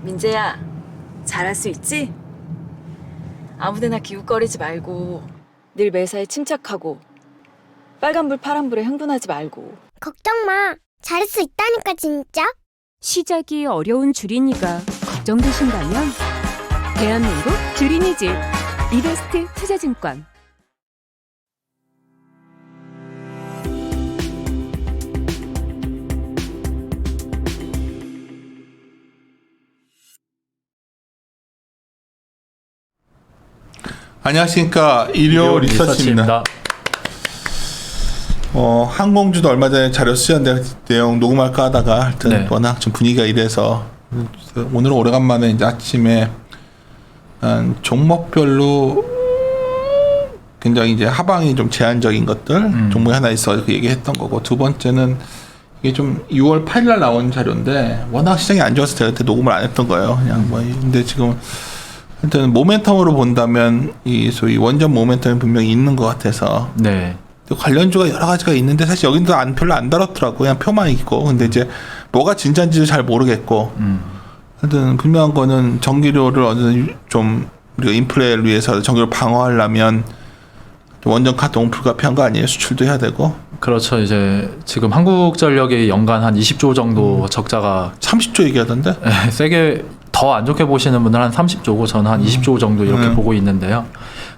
민재야, 잘할 수 있지? 아무데나 기웃거리지 말고 늘 매사에 침착하고 빨간불 파란불에 흥분하지 말고. 걱정 마. 잘할 수 있다니까 진짜. 시작이 어려운 주린이가 걱정되신다면 대한민국 주린이집 이베스트 투자증권. 안녕하십니까. 일요 리서치입니다. 항공주도 얼마 전에 자료 수신한 내용 녹음할까 하다가 하여튼 워낙 좀 분위기가 이래서 오늘은 오래간만에 이제 아침에 종목별로 굉장히 이제 하방이 좀 제한적인 것들 종목이 하나 있어 그 얘기했던 거고, 두 번째는 이게 좀 6월 8일날 나온 자료인데 워낙 시장이 안 좋아서 제가 그때 녹음을 안 했던 거예요. 그냥 뭐 근데 지금 하여튼 모멘텀으로 본다면 이 소위 원전 모멘텀이 분명히 있는 것 같아서 관련주가 여러 가지가 있는데 사실 여기도 별로 안 다뤘더라고. 그냥 표만 있고. 근데 이제 뭐가 진짜인지도 잘 모르겠고. 하여튼 분명한 거는 전기료를 어느 좀 우리가 인플레를 위해서 전기료를 방어하려면 원전 가동 불가피한 거 아니에요? 수출도 해야 되고. 그렇죠. 이제 지금 한국전력이 연간 한 20조 정도 적자가 30조 얘기하던데? 네, 세게 더 안 좋게 보시는 분들은 한 30조고 저는 한 20조 정도 이렇게 보고 있는데요.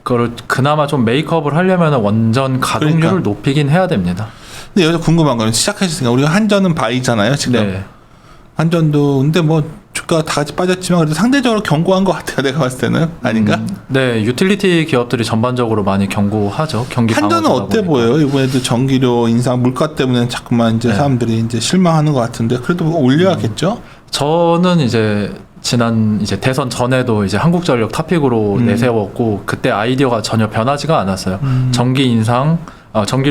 그걸 그나마 좀 메이크업을 하려면 원전 가동률을 높이긴 해야 됩니다. 근데 여기서 궁금한 거는 시작하셨으니까 우리가 한전은 바이잖아요, 지금. 네. 한전도 근데 뭐 주가가 다 같이 빠졌지만 그래도 상대적으로 견고한 것 같아요, 내가 봤을 때는. 아닌가? 네, 유틸리티 기업들이 전반적으로 많이 견고하죠. 경기 한전은 방어주다 어때 보니까. 보여요? 이번에도 전기료 인상, 물가 때문에 자꾸만 이제 사람들이 이제 실망하는 것 같은데 그래도 뭐 올려야겠죠? 저는 이제 지난 이제 대선 전에도 이제 한국전력 탑픽으로 내세웠고 그때 아이디어가 전혀 변하지가 않았어요. 전기료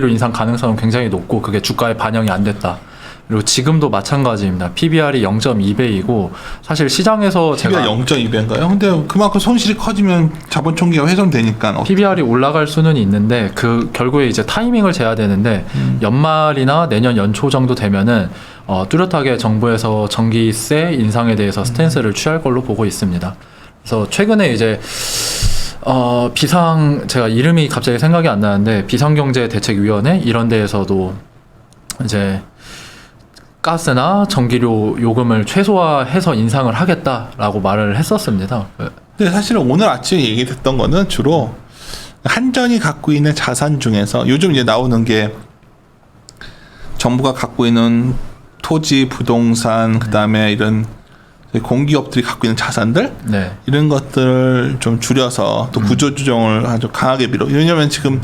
인상 가능성은 굉장히 높고 그게 주가에 반영이 안 됐다. 그리고 지금도 마찬가지입니다. PBR이 0.2배이고 사실 시장에서 PBR 제가 0.2배인가요? 근데 그만큼 손실이 커지면 자본 총기가 훼손되니까 PBR이 올라갈 수는 있는데 그 결국에 이제 타이밍을 재야 되는데 연말이나 내년 연초 정도 되면은 뚜렷하게 정부에서 전기세 인상에 대해서 스탠스를 취할 걸로 보고 있습니다. 그래서 최근에 이제 제가 이름이 갑자기 생각이 안 나는데 비상경제대책위원회 이런 데에서도 이제 가스나 전기료 요금을 최소화해서 인상을 하겠다라고 말을 했었습니다. 근데 사실은 오늘 아침에 얘기했던 거는 주로 한전이 갖고 있는 자산 중에서 요즘 이제 나오는 게 정부가 갖고 있는 토지, 부동산, 그다음에 이런 공기업들이 갖고 있는 자산들 이런 것들을 좀 줄여서 또 구조조정을 아주 강하게 왜냐면 지금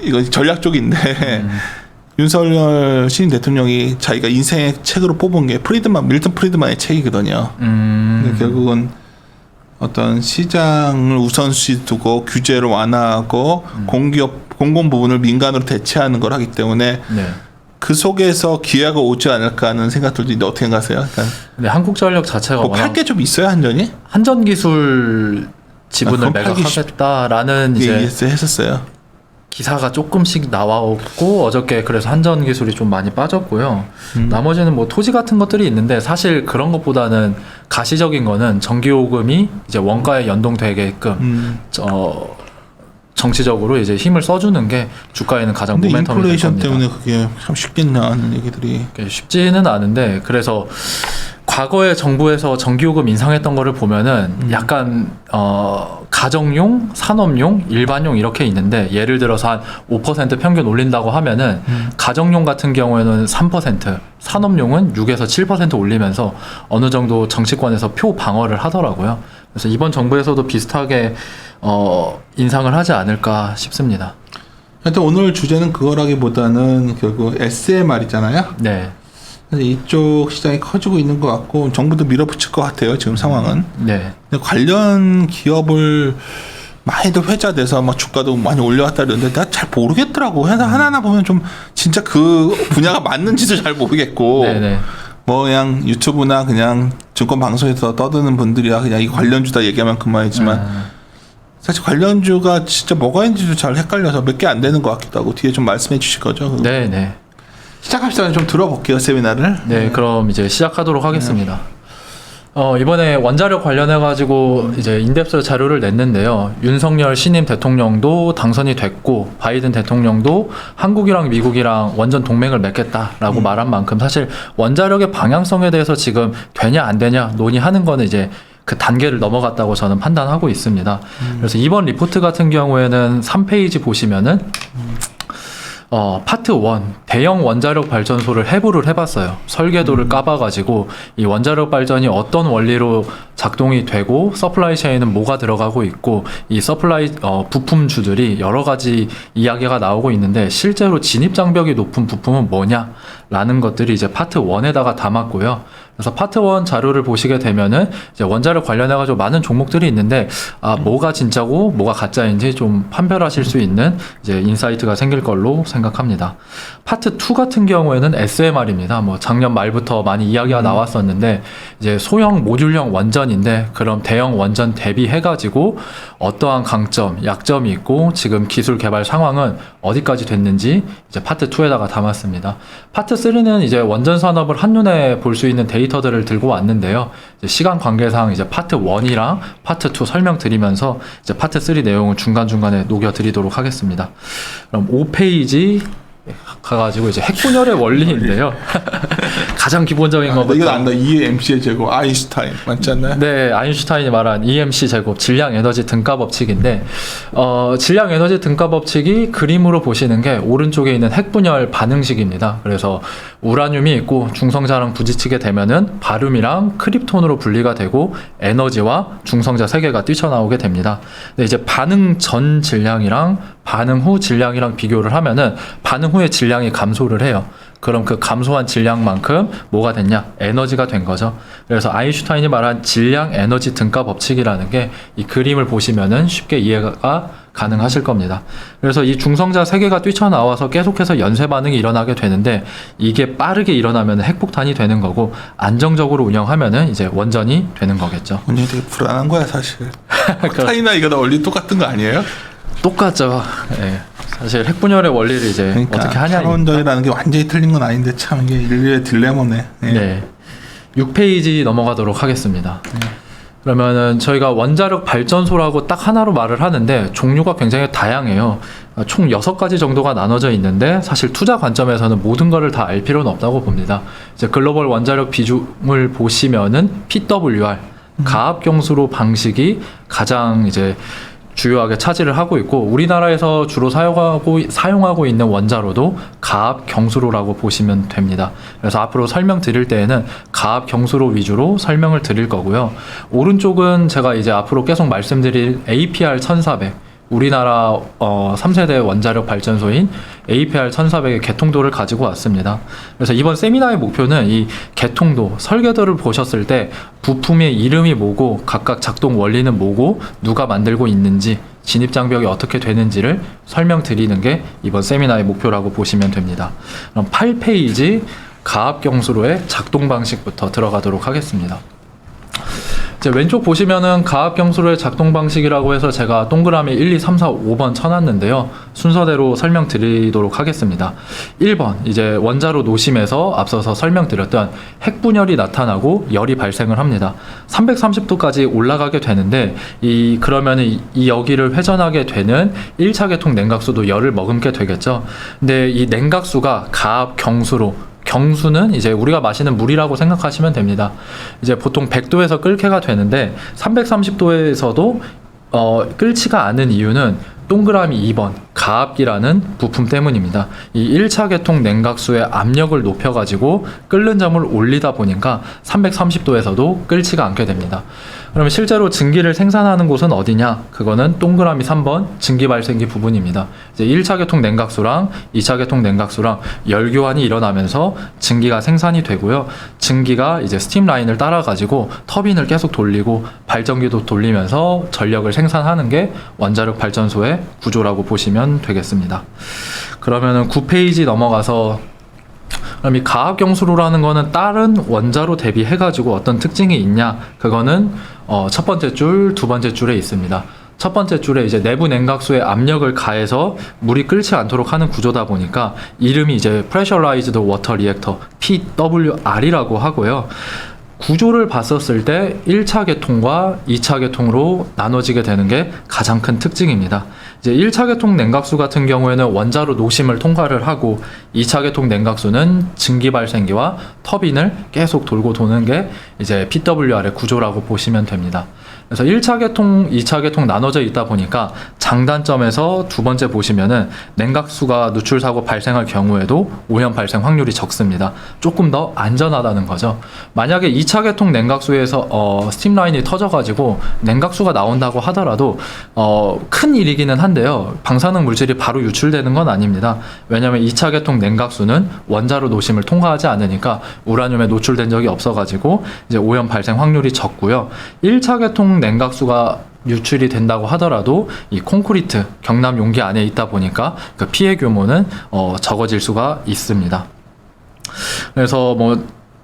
이거 전략 쪽인데 윤석열 신임 대통령이 자기가 인생의 책으로 뽑은 게 밀턴 프리드만의 책이거든요. 근데 결국은 어떤 시장을 우선시 두고 규제를 완화하고 공공 부분을 민간으로 대체하는 걸 하기 때문에 그 속에서 기회가 오지 않을까 하는 생각들도 있는데 어떻게 생각하세요? 근데 한국전력 자체가 뭐 팔 게 좀 있어요, 한전이? 한전기술 지분을 매각하겠다라는 이제 했었어요. 기사가 조금씩 나왔고 어저께 그래서 한전기술이 좀 많이 빠졌고요. 나머지는 뭐 토지 같은 것들이 있는데 사실 그런 것보다는 가시적인 거는 전기요금이 이제 원가에 연동되게끔 정치적으로 이제 힘을 써주는 게 주가에는 가장 모멘텀이 될 겁니다. 인플레이션 때문에 그게 참 쉽겠나 하는 얘기들이 쉽지는 않은데 그래서 과거에 정부에서 전기요금 인상했던 거를 보면은 약간 가정용, 산업용, 일반용 이렇게 있는데 예를 들어서 한 5% 평균 올린다고 하면은 가정용 같은 경우에는 3%, 산업용은 6에서 7% 올리면서 어느 정도 정치권에서 표 방어를 하더라고요. 그래서 이번 정부에서도 비슷하게 인상을 하지 않을까 싶습니다. 하여튼 오늘 주제는 그거라기보다는 결국 SMR이잖아요. 네. 그래서 이쪽 시장이 커지고 있는 것 같고 정부도 밀어붙일 것 같아요. 지금 상황은. 네. 근데 관련 기업을 많이들 회자돼서 막 주가도 많이 올려왔다 그러는데 나 잘 모르겠더라고. 회사 하나하나 보면 좀 진짜 그 분야가 맞는지도 잘 모르겠고. 네네. 뭐 그냥 유튜브나 그냥 증권 방송에서 떠드는 분들이야 그냥 이 관련주다 얘기하면 그만이지만 사실 관련주가 진짜 뭐가 있는지도 잘 헷갈려서 몇 개 안 되는 것 같기도 하고 뒤에 좀 말씀해 주실 거죠? 네네. 시작합시다. 좀 들어볼게요, 세미나를. 네, 그럼 이제 시작하도록 하겠습니다. 이번에 원자력 관련해가지고 이제 인덱스 자료를 냈는데요. 윤석열 신임 대통령도 당선이 됐고, 바이든 대통령도 한국이랑 미국이랑 완전 동맹을 맺겠다라고 말한 만큼 사실 원자력의 방향성에 대해서 지금 되냐 안 되냐 논의하는 거는 이제 그 단계를 넘어갔다고 저는 판단하고 있습니다. 그래서 이번 리포트 같은 경우에는 3페이지 보시면은 파트 1 대형 원자력 발전소를 해부를 해봤어요. 설계도를 까봐가지고 이 원자력 발전이 어떤 원리로 작동이 되고 서플라이 체인은 뭐가 들어가고 있고 이 서플라이 부품주들이 여러 가지 이야기가 나오고 있는데 실제로 진입 장벽이 높은 부품은 뭐냐라는 것들이 이제 파트 1에다가 담았고요. 그래서 파트 1 자료를 보시게 되면은 이제 원자력 관련해가지고 많은 종목들이 있는데 뭐가 진짜고 뭐가 가짜인지 좀 판별하실 수 있는 이제 인사이트가 생길 걸로 생각합니다. 파트 2 같은 경우에는 SMR입니다. 뭐 작년 말부터 많이 이야기가 나왔었는데 이제 소형 모듈형 원전인데 그럼 대형 원전 대비해가지고 어떠한 강점, 약점이 있고 지금 기술 개발 상황은 어디까지 됐는지 이제 파트 2에다가 담았습니다. 파트 3는 이제 원전 산업을 한눈에 볼 수 있는 데이터들을 들고 왔는데요. 이제 시간 관계상 이제 파트 1이랑 파트 2 설명드리면서 이제 파트 3 내용을 중간중간에 녹여드리도록 하겠습니다. 그럼 5페이지 가가지고 이제 핵분열의 원리인데요. 가장 기본적인 것부터. 이건 안다. EMC의 제곱 아인슈타인 맞지 않나요? 네, 아인슈타인이 말한 EMC 제곱 질량 에너지 등가 법칙인데 질량 에너지 등가 법칙이 그림으로 보시는 게 오른쪽에 있는 핵분열 반응식입니다. 그래서 우라늄이 있고 중성자랑 부딪히게 되면은 바륨이랑 크립톤으로 분리가 되고 에너지와 중성자 세 개가 뛰쳐나오게 됩니다. 근데 이제 반응 전 질량이랑 반응 후 질량이랑 비교를 하면은 반응 후에 질량이 감소를 해요. 그럼 그 감소한 질량만큼 뭐가 됐냐? 에너지가 된 거죠. 그래서 아인슈타인이 말한 질량 에너지 등가 법칙이라는 게 이 그림을 보시면은 쉽게 이해가 가능하실 겁니다. 그래서 이 중성자 세 개가 뛰쳐나와서 계속해서 연쇄 반응이 일어나게 되는데 이게 빠르게 일어나면 핵폭탄이 되는 거고 안정적으로 운영하면은 이제 원전이 되는 거겠죠. 운영이 되게 불안한 거야 사실. 폭탄이나 이거 다 원리 똑같은 거 아니에요? 똑같죠. 예. 사실 핵분열의 원리를 이제 그러니까 어떻게 하냐. 탄원전이라는 게 완전히 틀린 건 아닌데 참 이게 인류의 딜레마네. 네. 네. 6페이지 넘어가도록 하겠습니다. 그러면은 저희가 원자력 발전소라고 딱 하나로 말을 하는데 종류가 굉장히 다양해요. 총 6가지 정도가 나눠져 있는데 사실 투자 관점에서는 모든 거를 다 알 필요는 없다고 봅니다. 이제 글로벌 원자력 비중을 보시면은 PWR 가압 경수로 방식이 가장 이제 주요하게 차지를 하고 있고 우리나라에서 주로 사용하고 있는 원자로도 가압 경수로라고 보시면 됩니다. 그래서 앞으로 설명드릴 때에는 가압 경수로 위주로 설명을 드릴 거고요. 오른쪽은 제가 이제 앞으로 계속 말씀드릴 APR 1400 우리나라 3세대 원자력 발전소인 APR 1400의 개통도를 가지고 왔습니다. 그래서 이번 세미나의 목표는 이 개통도, 설계도를 보셨을 때 부품의 이름이 뭐고 각각 작동 원리는 뭐고 누가 만들고 있는지 진입장벽이 어떻게 되는지를 설명드리는 게 이번 세미나의 목표라고 보시면 됩니다. 그럼 8페이지 가압경수로의 작동 방식부터 들어가도록 하겠습니다. 이제 왼쪽 보시면은 가압경수로의 작동 방식이라고 해서 제가 동그라미 1, 2, 3, 4, 5번 쳐놨는데요. 순서대로 설명드리도록 하겠습니다. 1번, 이제 원자로 노심에서 앞서서 설명드렸던 핵분열이 나타나고 열이 발생을 합니다. 330도까지 올라가게 되는데 그러면은 이 여기를 회전하게 되는 1차 계통 냉각수도 열을 머금게 되겠죠. 근데 이 냉각수가 가압경수로 경수는 이제 우리가 마시는 물이라고 생각하시면 됩니다. 이제 보통 100도에서 끓게가 되는데 330도에서도 끓지가 않은 이유는 동그라미 2번 가압기라는 부품 때문입니다. 이 1차 계통 냉각수의 압력을 높여가지고 끓는 점을 올리다 보니까 330도에서도 끓지가 않게 됩니다. 그러면 실제로 증기를 생산하는 곳은 어디냐? 그거는 동그라미 3번 증기 발생기 부분입니다. 이제 1차 계통 냉각수랑 2차 계통 냉각수랑 열 교환이 일어나면서 증기가 생산이 되고요. 증기가 이제 스팀 라인을 따라가지고 터빈을 계속 돌리고 발전기도 돌리면서 전력을 생산하는 게 원자력 발전소의 구조라고 보시면 되겠습니다. 그러면은 9페이지 넘어가서 그럼 이 가압경수로라는 거는 다른 원자로 대비해가지고 어떤 특징이 있냐? 그거는 첫 번째 줄, 두 번째 줄에 있습니다. 첫 번째 줄에 이제 내부 냉각수에 압력을 가해서 물이 끓지 않도록 하는 구조다 보니까 이름이 이제 Pressurized Water Reactor (PWR이라고 하고요. 구조를 봤었을 때 1차 계통과 2차 계통으로 나눠지게 되는 게 가장 큰 특징입니다. 이제 1차 계통 냉각수 같은 경우에는 원자로 노심을 통과를 하고 2차 계통 냉각수는 증기 발생기와 터빈을 계속 돌고 도는 게 이제 PWR의 구조라고 보시면 됩니다. 그래서 1차 계통, 2차 계통 나눠져 있다 보니까 장단점에서 두 번째 보시면은 냉각수가 누출 사고 발생할 경우에도 오염 발생 확률이 적습니다. 조금 더 안전하다는 거죠. 만약에 2차 계통 냉각수에서 스팀 라인이 터져가지고 냉각수가 나온다고 하더라도 큰 일이기는 한데요. 방사능 물질이 바로 유출되는 건 아닙니다. 왜냐하면 2차 계통 냉각수는 원자로 노심을 통과하지 않으니까 우라늄에 노출된 적이 없어가지고 이제 오염 발생 확률이 적고요. 1차 계통 냉각수가 유출이 된다고 하더라도 이 콘크리트 경남 용기 안에 있다 보니까 그 피해 규모는 적어질 수가 있습니다. 그래서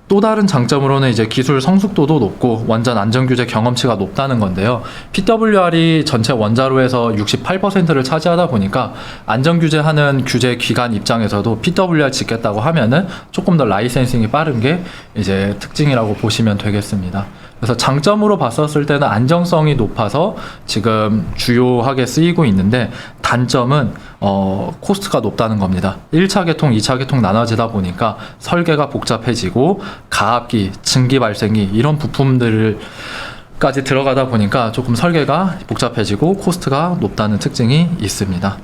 또 다른 장점으로는 이제 기술 성숙도도 높고 원전 안전규제 경험치가 높다는 건데요. PWR이 전체 원자로에서 68%를 차지하다 보니까 안전규제하는 규제 기관 입장에서도 PWR 짓겠다고 하면은 조금 더 라이센싱이 빠른 게 이제 특징이라고 보시면 되겠습니다. 그래서 장점으로 봤었을 때는 안정성이 높아서 지금 주요하게 쓰이고 있는데 단점은 코스트가 높다는 겁니다. 1차 계통, 2차 계통 나눠지다 보니까 설계가 복잡해지고 가압기, 증기 발생기 이런 부품들까지 들어가다 보니까 조금 설계가 복잡해지고 코스트가 높다는 특징이 있습니다.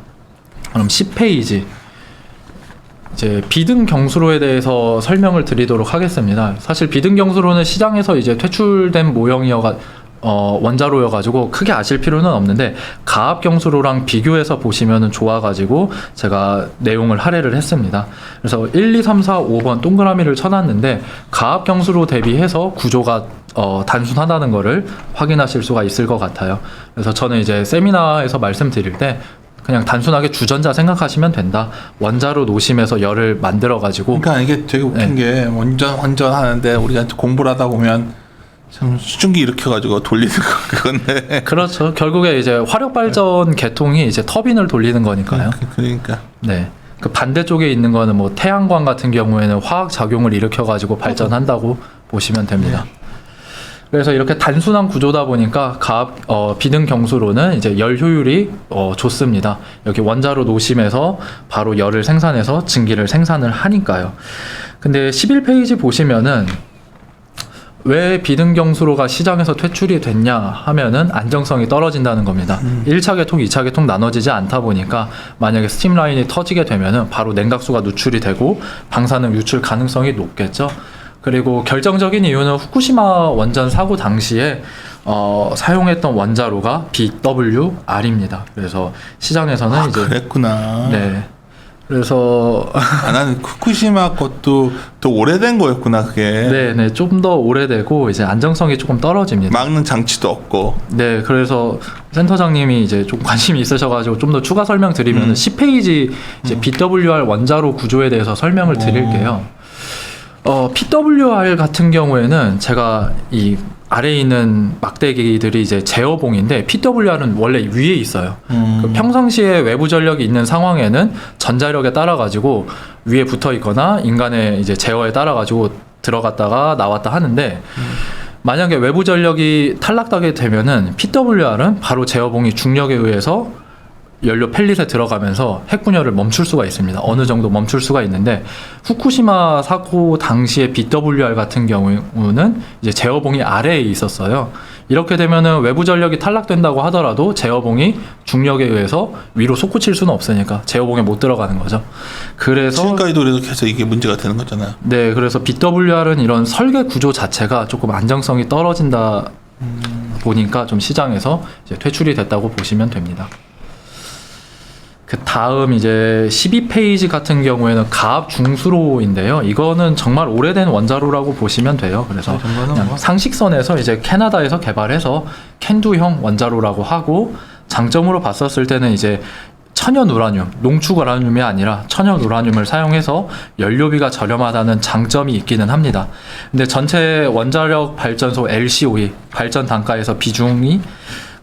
그럼 10페이지 이제 비등 경수로에 대해서 설명을 드리도록 하겠습니다. 사실 비등 경수로는 시장에서 이제 퇴출된 모형이어가 원자로여가지고 크게 아실 필요는 없는데 가압 경수로랑 비교해서 보시면은 좋아가지고 제가 내용을 할애를 했습니다. 그래서 1, 2, 3, 4, 5번 동그라미를 쳐놨는데 가압 경수로 대비해서 구조가 단순하다는 거를 확인하실 수가 있을 것 같아요. 그래서 저는 이제 세미나에서 말씀드릴 때 그냥 단순하게 주전자 생각하시면 된다. 원자로 노심에서 열을 만들어가지고. 그러니까 이게 되게 웃긴 게 원전 하는데 우리가 공부를 하다 보면 참 수증기 일으켜가지고 돌리는 거 그건데. 그렇죠. 결국에 이제 화력 발전 계통이 이제 터빈을 돌리는 거니까요. 그러니까. 네. 그 반대쪽에 있는 거는 뭐 태양광 같은 경우에는 화학 작용을 일으켜가지고 발전한다고 보시면 됩니다. 그래서 이렇게 단순한 구조다 보니까 비등 경수로는 이제 열 효율이 좋습니다. 여기 원자로 노심에서 바로 열을 생산해서 증기를 생산을 하니까요. 근데 11페이지 보시면은 왜 비등 경수로가 시장에서 퇴출이 됐냐 하면은 안정성이 떨어진다는 겁니다. 1차 계통, 2차 계통 나눠지지 않다 보니까 만약에 스팀 라인이 터지게 되면은 바로 냉각수가 누출이 되고 방사능 유출 가능성이 높겠죠. 그리고 결정적인 이유는 후쿠시마 원전 사고 당시에 사용했던 원자로가 BWR입니다. 그래서 시장에서는 이제 그랬구나. 네. 그래서 나는 후쿠시마 것도 더 오래된 거였구나 그게. 네, 좀 더 오래되고 이제 안정성이 조금 떨어집니다. 막는 장치도 없고. 네, 그래서 센터장님이 이제 좀 관심이 있으셔가지고 좀 더 추가 설명 드리면 10페이지 이제 BWR 원자로 구조에 대해서 설명을 드릴게요. PWR 같은 경우에는 제가 이 아래에 있는 막대기들이 이제 제어봉인데 PWR은 원래 위에 있어요. 그 평상시에 외부 전력이 있는 상황에는 전자력에 따라 가지고 위에 붙어 있거나 인간의 이제 제어에 따라 가지고 들어갔다가 나왔다 하는데 만약에 외부 전력이 탈락하게 되면은 PWR은 바로 제어봉이 중력에 의해서 연료 펠릿에 들어가면서 핵분열을 멈출 수가 있습니다. 어느 정도 멈출 수가 있는데 후쿠시마 사고 당시의 BWR 같은 경우는 이제 제어봉이 아래에 있었어요. 이렇게 되면은 외부 전력이 탈락된다고 하더라도 제어봉이 중력에 의해서 위로 솟구칠 수는 없으니까 제어봉에 못 들어가는 거죠. 그래서 지금까지도 그래서 계속 이게 문제가 되는 거잖아요. 네, 그래서 BWR은 이런 설계 구조 자체가 조금 안정성이 떨어진다 보니까 좀 시장에서 이제 퇴출이 됐다고 보시면 됩니다. 그 다음 이제 12페이지 같은 경우에는 가압 중수로인데요. 이거는 정말 오래된 원자로라고 보시면 돼요. 그래서 그냥 상식선에서 이제 캐나다에서 개발해서 캔두형 원자로라고 하고 장점으로 봤었을 때는 이제 천연 우라늄, 농축 우라늄이 아니라 천연 우라늄을 사용해서 연료비가 저렴하다는 장점이 있기는 합니다. 근데 전체 원자력 발전소 LCOE 발전 단가에서 비중이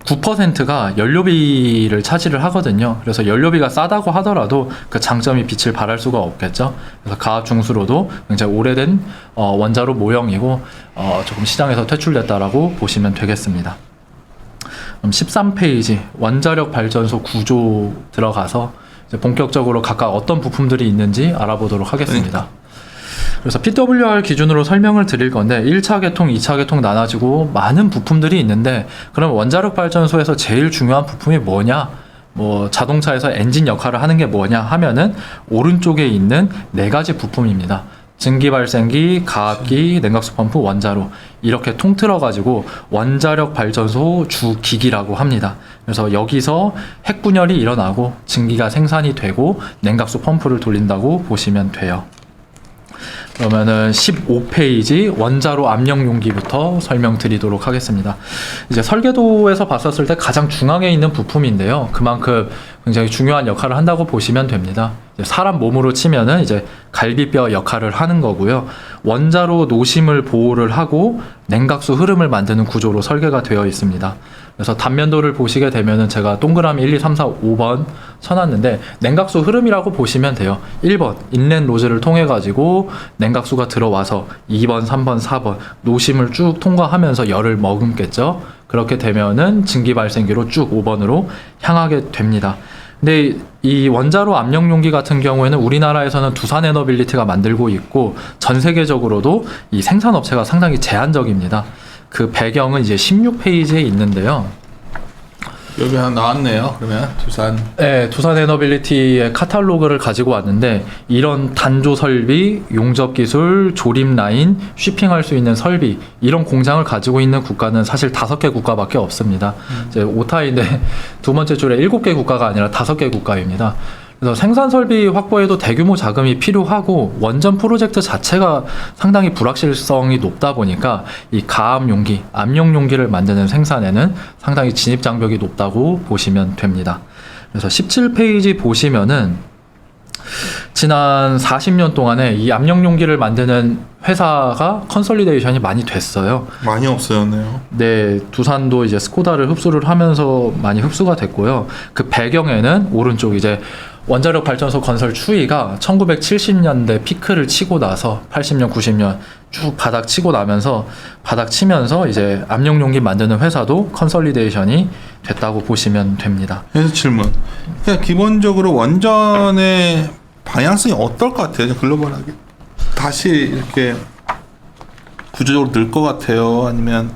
9%가 연료비를 차지를 하거든요. 그래서 연료비가 싸다고 하더라도 그 장점이 빛을 발할 수가 없겠죠. 그래서 가압 중수로도 굉장히 오래된 원자로 모형이고 조금 시장에서 퇴출됐다라고 보시면 되겠습니다. 그럼 13페이지 원자력 발전소 구조 들어가서 이제 본격적으로 각각 어떤 부품들이 있는지 알아보도록 하겠습니다. 그래서 PWR 기준으로 설명을 드릴 건데 1차 계통, 2차 계통 나눠지고 많은 부품들이 있는데 그럼 원자력 발전소에서 제일 중요한 부품이 뭐냐? 뭐 자동차에서 엔진 역할을 하는 게 뭐냐 하면은 오른쪽에 있는 4가지 부품입니다. 증기 발생기, 가압기, 냉각수 펌프, 원자로 이렇게 통틀어 가지고 원자력 발전소 주기기라고 합니다. 그래서 여기서 핵분열이 일어나고 증기가 생산이 되고 냉각수 펌프를 돌린다고 보시면 돼요. 그러면은 15페이지 원자로 압력 용기부터 설명드리도록 하겠습니다. 이제 설계도에서 봤었을 때 가장 중앙에 있는 부품인데요. 그만큼 굉장히 중요한 역할을 한다고 보시면 됩니다. 이제 사람 몸으로 치면은 이제 갈비뼈 역할을 하는 거고요. 원자로 노심을 보호를 하고 냉각수 흐름을 만드는 구조로 설계가 되어 있습니다. 그래서 단면도를 보시게 되면은 제가 동그라미 1, 2, 3, 4, 5번 쳐놨는데 냉각수 흐름이라고 보시면 돼요. 1번 인렛 로즈를 통해 가지고 냉각수가 들어와서 2번, 3번, 4번 노심을 쭉 통과하면서 열을 머금겠죠. 그렇게 되면은 증기 발생기로 쭉 5번으로 향하게 됩니다. 근데 이 원자로 압력 용기 같은 경우에는 우리나라에서는 두산에너빌리티가 만들고 있고 전 세계적으로도 이 생산업체가 상당히 제한적입니다. 그 배경은 이제 16페이지에 있는데요. 여기 하나 나왔네요. 그러면 두산. 네, 두산에너빌리티의 카탈로그를 가지고 왔는데 이런 단조 설비, 용접 기술, 조립 라인, 쉬핑할 수 있는 설비 이런 공장을 가지고 있는 국가는 사실 5개 국가밖에 없습니다. 이제 오타인데 두 번째 줄에 7개 국가가 아니라 5개 국가입니다. 그래서 생산 설비 확보에도 대규모 자금이 필요하고 원전 프로젝트 자체가 상당히 불확실성이 높다 보니까 이 가압 용기, 압력 용기를 만드는 생산에는 상당히 진입 장벽이 높다고 보시면 됩니다. 그래서 17페이지 보시면은 지난 40년 동안에 이 압력 용기를 만드는 회사가 컨설리데이션이 많이 됐어요. 많이 없어졌네요. 네, 두산도 이제 스코다를 흡수를 하면서 많이 흡수가 됐고요. 그 배경에는 오른쪽 이제 원자력 발전소 건설 추이가 1970년대 피크를 치고 나서 80년, 90년 쭉 바닥 치고 나면서 바닥 치면서 이제 압력 용기 만드는 회사도 컨설리데이션이 됐다고 보시면 됩니다. 그래서 질문. 그냥 기본적으로 원전의 방향성이 어떨 것 같아요? 글로벌하게 다시 이렇게 구조적으로 늘 것 같아요? 아니면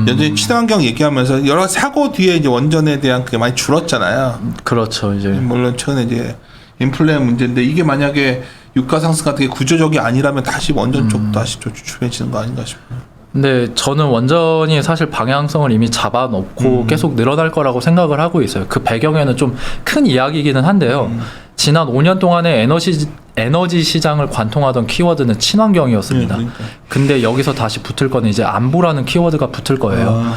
여전히 친환경 얘기하면서 여러 사고 뒤에 이제 원전에 대한 그게 많이 줄었잖아요. 그렇죠. 이제 물론 최근에 이제 인플레 문제인데 이게 만약에 유가 상승 같은 게 구조적이 아니라면 다시 원전 쪽도 다시 좀 주춤해지는 거 아닌가 싶어요. 근데 저는 원전이 사실 방향성을 이미 잡아놓고 계속 늘어날 거라고 생각을 하고 있어요. 그 배경에는 좀 큰 이야기이기는 한데요. 지난 5년 동안의 에너지 시장을 관통하던 키워드는 친환경이었습니다. 그러니까. 근데 여기서 다시 붙을 거는 이제 안보라는 키워드가 붙을 거예요.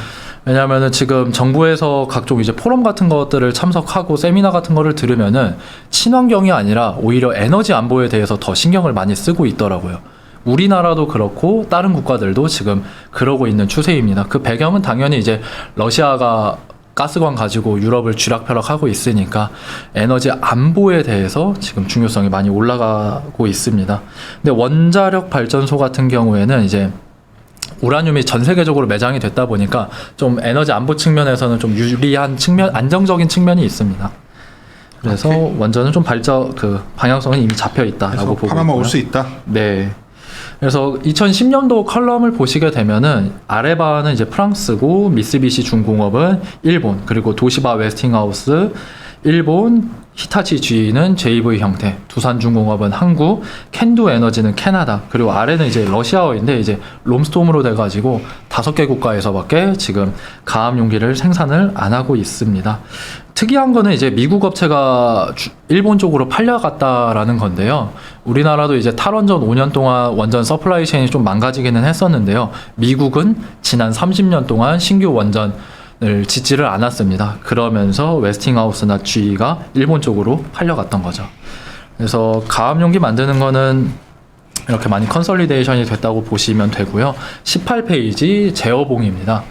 왜냐하면은 지금 정부에서 각종 이제 포럼 같은 것들을 참석하고 세미나 같은 거를 들으면은 친환경이 아니라 오히려 에너지 안보에 대해서 더 신경을 많이 쓰고 있더라고요. 우리나라도 그렇고 다른 국가들도 지금 그러고 있는 추세입니다. 그 배경은 당연히 이제 러시아가 가스관 가지고 유럽을 쥐락펴락하고 있으니까 에너지 안보에 대해서 지금 중요성이 많이 올라가고 있습니다. 근데 원자력 발전소 같은 경우에는 이제 우라늄이 전 세계적으로 매장이 됐다 보니까 좀 에너지 안보 측면에서는 좀 유리한 측면, 안정적인 측면이 있습니다. 그래서 원전은 좀 방향성은 이미 잡혀 있다라고 보고 팔아먹을 있고요. 수 있다. 네. 그래서 2010년도 컬럼을 보시게 되면은 아레바는 이제 프랑스고 미쓰비시 중공업은 일본, 그리고 도시바 웨스팅하우스 일본, 히타치 G는 JV 형태, 두산중공업은 한국, 캔두 에너지는 캐나다, 그리고 아래는 이제 러시아어인데 이제 롬스톰으로 돼가지고 5개 국가에서밖에 지금 가압 용기를 생산을 안 하고 있습니다. 특이한 거는 이제 미국 업체가 일본 쪽으로 팔려갔다라는 건데요. 우리나라도 이제 탈원전 5년 동안 원전 서플라이 체인이 좀 망가지기는 했었는데요. 미국은 지난 30년 동안 신규 원전을 짓지를 않았습니다. 그러면서 웨스팅하우스나 GE가 일본 쪽으로 팔려갔던 거죠. 그래서 가압 용기 만드는 거는 이렇게 많이 컨설리데이션이 됐다고 보시면 되고요. 18페이지 제어봉입니다.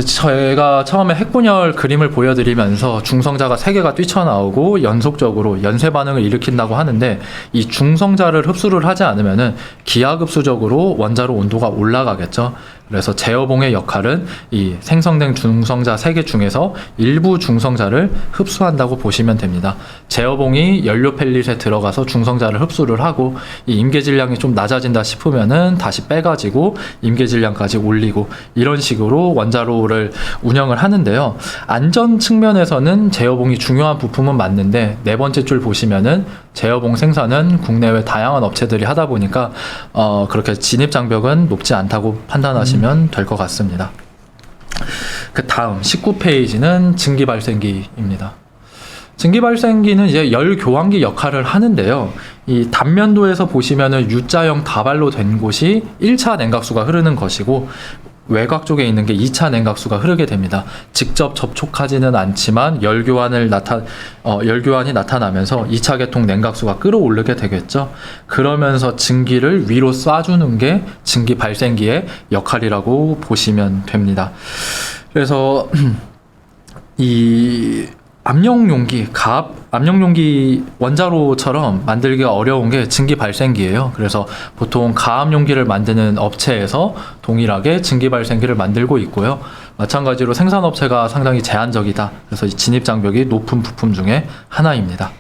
제가 처음에 핵분열 그림을 보여드리면서 중성자가 3개가 뛰쳐나오고 연속적으로 연쇄 반응을 일으킨다고 하는데 이 중성자를 흡수를 하지 않으면은 기하급수적으로 원자로 온도가 올라가겠죠. 그래서 제어봉의 역할은 이 생성된 중성자 3개 중에서 일부 중성자를 흡수한다고 보시면 됩니다. 제어봉이 연료 펠릿에 들어가서 중성자를 흡수를 하고 이 임계 질량이 좀 낮아진다 싶으면은 다시 빼가지고 임계 질량까지 올리고 이런 식으로 원자로를 운영을 하는데요. 안전 측면에서는 제어봉이 중요한 부품은 맞는데 네 번째 줄 보시면은 제어봉 생산은 국내외 다양한 업체들이 하다 보니까 그렇게 진입 장벽은 높지 않다고 판단하시면 될 것 같습니다. 그 다음 19페이지는 증기 발생기입니다. 증기 발생기는 이제 열 교환기 역할을 하는데요. 이 단면도에서 보시면은 U자형 다발로 된 곳이 1차 냉각수가 흐르는 것이고 외곽 쪽에 있는 게 2차 냉각수가 흐르게 됩니다. 직접 접촉하지는 않지만 열교환이 나타나면서 2차 계통 냉각수가 끌어오르게 되겠죠. 그러면서 증기를 위로 쏴주는 게 증기 발생기의 역할이라고 보시면 됩니다. 그래서 이 압력용기, 압력용기 원자로처럼 만들기가 어려운 게 증기 발생기예요. 그래서 보통 가압용기를 만드는 업체에서 동일하게 증기 발생기를 만들고 있고요. 마찬가지로 생산업체가 상당히 제한적이다. 그래서 이 진입 장벽이 높은 부품 중에 하나입니다.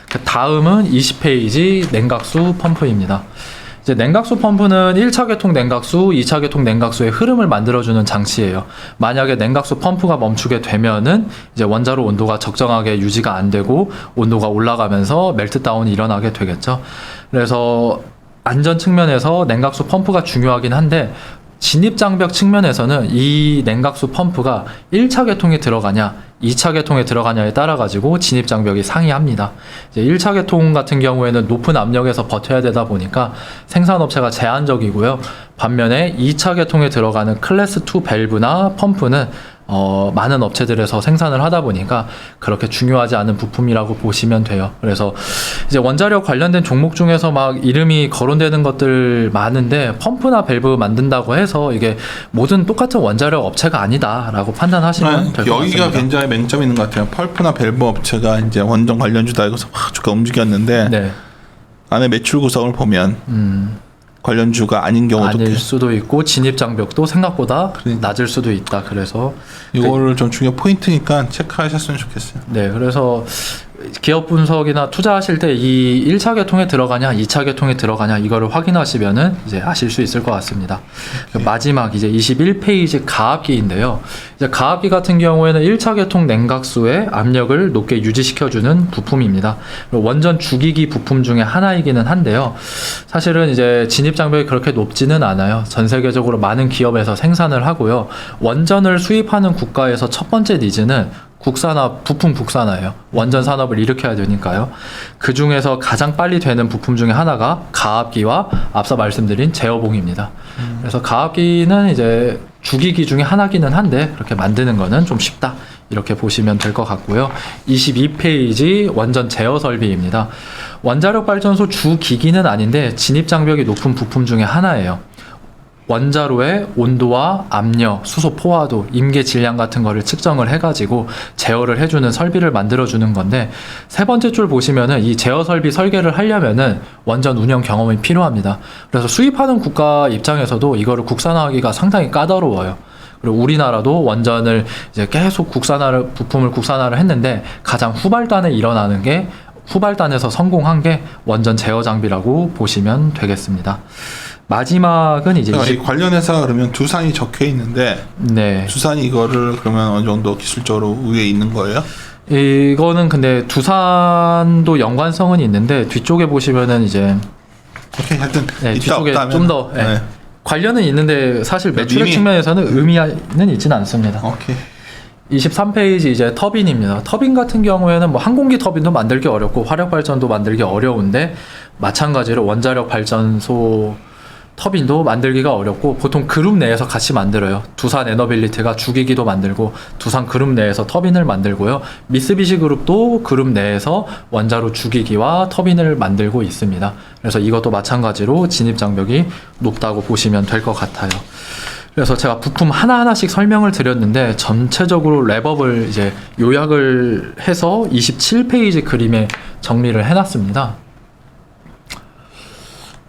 그 다음은 20페이지 냉각수 펌프입니다. 이제 냉각수 펌프는 1차 계통 냉각수, 2차 계통 냉각수의 흐름을 만들어주는 장치예요. 만약에 냉각수 펌프가 멈추게 되면은 이제 원자로 온도가 적정하게 유지가 안 되고 온도가 올라가면서 멜트다운이 일어나게 되겠죠. 그래서 안전 측면에서 냉각수 펌프가 중요하긴 한데 진입 장벽 측면에서는 이 냉각수 펌프가 1차 계통에 들어가냐 2차 계통에 들어가냐에 따라 가지고 진입 장벽이 상이합니다. 이제 1차 계통 같은 경우에는 높은 압력에서 버텨야 되다 보니까 생산업체가 제한적이고요. 반면에 2차 계통에 들어가는 클래스 2 밸브나 펌프는 많은 업체들에서 생산을 하다 보니까 그렇게 중요하지 않은 부품이라고 보시면 돼요. 그래서 이제 원자력 관련된 종목 중에서 막 이름이 거론되는 것들 많은데 펌프나 밸브 만든다고 해서 이게 모든 똑같은 원자력 업체가 아니다라고 판단하시면 될 것 같습니다. 여기가 굉장히 맹점이 있는 것 같아요. 펄프나 밸브 업체가 이제 원전 관련주다 이거서 막 주가 움직였는데 네. 안에 매출 구성을 보면 관련주가 아닌 경우도 아닐 수도 있고 진입 장벽도 생각보다 그러니까. 낮을 수도 있다. 그래서 이거를 좀 중요 포인트니까 체크하셨으면 좋겠어요. 네, 그래서 기업 분석이나 투자하실 때 이 1차 계통에 들어가냐, 2차 계통에 들어가냐 이거를 확인하시면은 이제 아실 수 있을 것 같습니다. 마지막 이제 21페이지 가압기인데요. 이제 가압기 같은 경우에는 1차 계통 냉각수의 압력을 높게 유지시켜주는 부품입니다. 원전 주기기 부품 중에 하나이기는 한데요. 사실은 이제 진입 장벽이 그렇게 높지는 않아요. 전 세계적으로 많은 기업에서 생산을 하고요. 원전을 수입하는 국가에서 첫 번째 니즈는 부품 국산화예요. 원전 산업을 일으켜야 되니까요. 그 중에서 가장 빨리 되는 부품 중에 하나가 가압기와 앞서 말씀드린 제어봉입니다. 그래서 가압기는 이제 주기기 중에 하나기는 한데 그렇게 만드는 거는 좀 쉽다. 이렇게 보시면 될 것 같고요. 22페이지 원전 제어 설비입니다. 원자력 발전소 주기기는 아닌데 진입 장벽이 높은 부품 중에 하나예요. 원자로의 온도와 압력, 수소 포화도, 임계 질량 같은 거를 측정을 해가지고 제어를 해주는 설비를 만들어주는 건데 세 번째 줄 보시면은 이 제어 설비 설계를 하려면은 원전 운영 경험이 필요합니다. 그래서 수입하는 국가 입장에서도 이거를 국산화하기가 상당히 까다로워요. 그리고 우리나라도 원전을 이제 계속 부품을 국산화를 했는데 가장 후발단에서 성공한 게 원전 제어 장비라고 보시면 되겠습니다. 마지막은 이제 이 관련해서 그러면 두산이 적혀 있는데 네. 두산이 이거를 그러면 어느 정도 기술적으로 위에 있는 거예요? 이거는 근데 두산도 연관성은 있는데 뒤쪽에 보시면은 이제 오케이, 하여튼 네, 있다 뒤쪽에 없다 하면 좀 더 네. 관련은 있는데 사실 매출액 이미- 측면에서는 의미는 있지는 않습니다. 오케이. 23페이지 이제 터빈입니다. 터빈 같은 경우에는 뭐 항공기 터빈도 만들기 어렵고 화력 발전도 만들기 어려운데 마찬가지로 원자력 발전소 터빈도 만들기가 어렵고 보통 그룹 내에서 같이 만들어요. 두산 에너빌리티가 주기기도 만들고 두산 그룹 내에서 터빈을 만들고요. 미쓰비시 그룹도 그룹 내에서 원자로 주기기와 터빈을 만들고 있습니다. 그래서 이것도 마찬가지로 진입 장벽이 높다고 보시면 될 것 같아요. 그래서 제가 부품 하나하나씩 설명을 드렸는데 전체적으로 랩업을 이제 요약을 해서 27페이지 그림에 정리를 해놨습니다.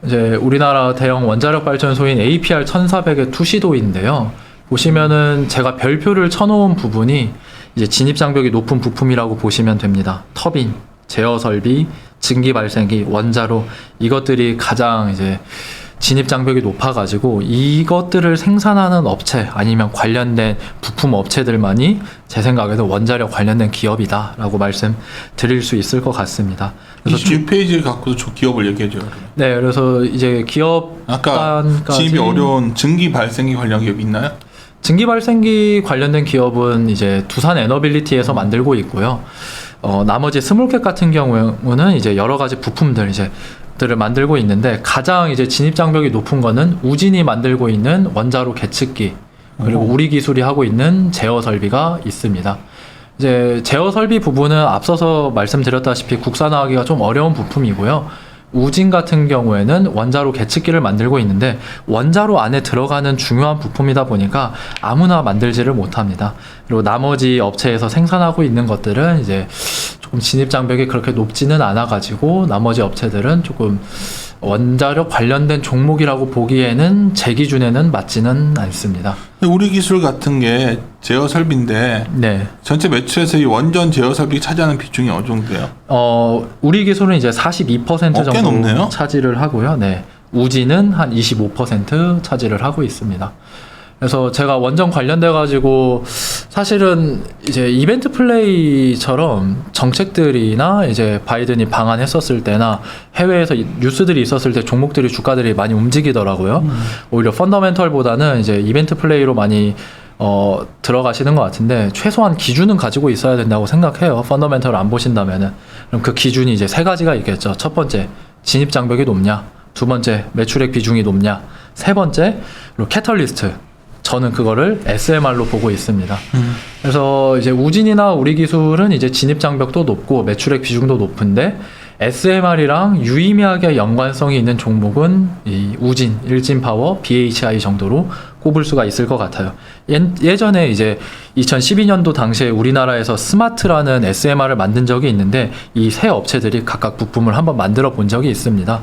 이제 우리나라 대형 원자력 발전소인 APR 1400의 투시도인데요. 보시면은 제가 별표를 쳐놓은 부분이 이제 진입 장벽이 높은 부품이라고 보시면 됩니다. 터빈, 제어 설비, 증기 발생기, 원자로 이것들이 가장 이제 진입 장벽이 높아가지고 이것들을 생산하는 업체 아니면 관련된 부품 업체들만이 제 생각에도 원자력 관련된 기업이다라고 말씀드릴 수 있을 것 같습니다. 그래서 26페이지를 갖고도 저 기업을 얘기해줘요. 네, 그래서 이제 기업 아까 단까지 진입이 어려운 증기 발생기 관련 기업 있나요? 증기 발생기 관련된 기업은 이제 두산 에너빌리티에서 만들고 있고요. 나머지 스몰캡 같은 경우는 이제 여러 가지 부품들 들을 만들고 있는데 가장 이제 진입 장벽이 높은 거는 우진이 만들고 있는 원자로 계측기 그리고 우리 기술이 하고 있는 제어 설비가 있습니다. 이제 제어 설비 부분은 앞서서 말씀드렸다시피 국산화하기가 좀 어려운 부품이고요. 우진 같은 경우에는 원자로 계측기를 만들고 있는데 원자로 안에 들어가는 중요한 부품이다 보니까 아무나 만들지를 못합니다. 그리고 나머지 업체에서 생산하고 있는 것들은 이제 조금 진입 장벽이 그렇게 높지는 않아 가지고 나머지 업체들은 조금 원자력 관련된 종목이라고 보기에는 제 기준에는 맞지는 않습니다. 우리 기술 같은 게 제어 설비인데 네. 전체 매출에서 이 원전 제어 설비 차지하는 비중이 어느 정도예요? 우리 기술은 이제 42% 꽤 정도 높네요. 차지를 하고요. 네. 우지는 한 25% 차지를 하고 있습니다. 그래서 제가 원전 관련돼 가지고 사실은 이제 이벤트 플레이처럼 정책들이나 이제 바이든이 방한했었을 때나 해외에서 뉴스들이 있었을 때 종목들이 주가들이 많이 움직이더라고요. 오히려 펀더멘털보다는 이제 이벤트 플레이로 많이 들어가시는 것 같은데 최소한 기준은 가지고 있어야 된다고 생각해요. 펀더멘털을 안 보신다면은. 그럼 그 기준이 이제 세 가지가 있겠죠. 첫 번째, 진입 장벽이 높냐? 두 번째, 매출액 비중이 높냐? 세 번째, 그리고 캐털리스트. 저는 그거를 SMR로 보고 있습니다. 그래서 이제 우진이나 우리 기술은 이제 진입 장벽도 높고 매출액 비중도 높은데 SMR이랑 유의미하게 연관성이 있는 종목은 이 우진, 일진파워, BHI 정도로 꼽을 수가 있을 것 같아요. 예전에 이제 2012년도 당시에 우리나라에서 스마트라는 SMR을 만든 적이 있는데 이 세 업체들이 각각 부품을 한번 만들어 본 적이 있습니다.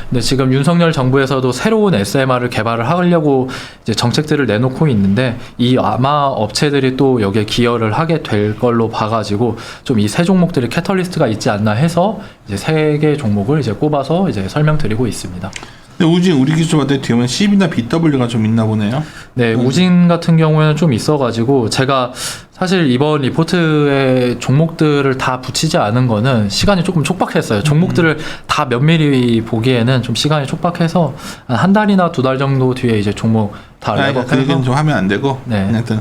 근데 지금 윤석열 정부에서도 새로운 SMR을 개발을 하려고 이제 정책들을 내놓고 있는데 이 아마 업체들이 또 여기에 기여를 하게 될 걸로 봐가지고 좀 이 세 종목들이 캐털리스트가 있지 않나 해서 이제 세 개 종목을 이제 꼽아서 이제 설명드리고 있습니다. 근데 우진 우리 기술한테 뒤에는 CB나 BW가 좀 있나 보네요. 네, 우진 같은 경우에는 좀 있어가지고 제가 사실 이번 리포트에 종목들을 다 붙이지 않은 거는 시간이 조금 촉박했어요. 종목들을 다 면밀히 보기에는 좀 시간이 촉박해서 한 달이나 두 달 정도 뒤에 이제 종목 다 그 얘기는 랩업해서 좀 하면 안 되고 네. 하여튼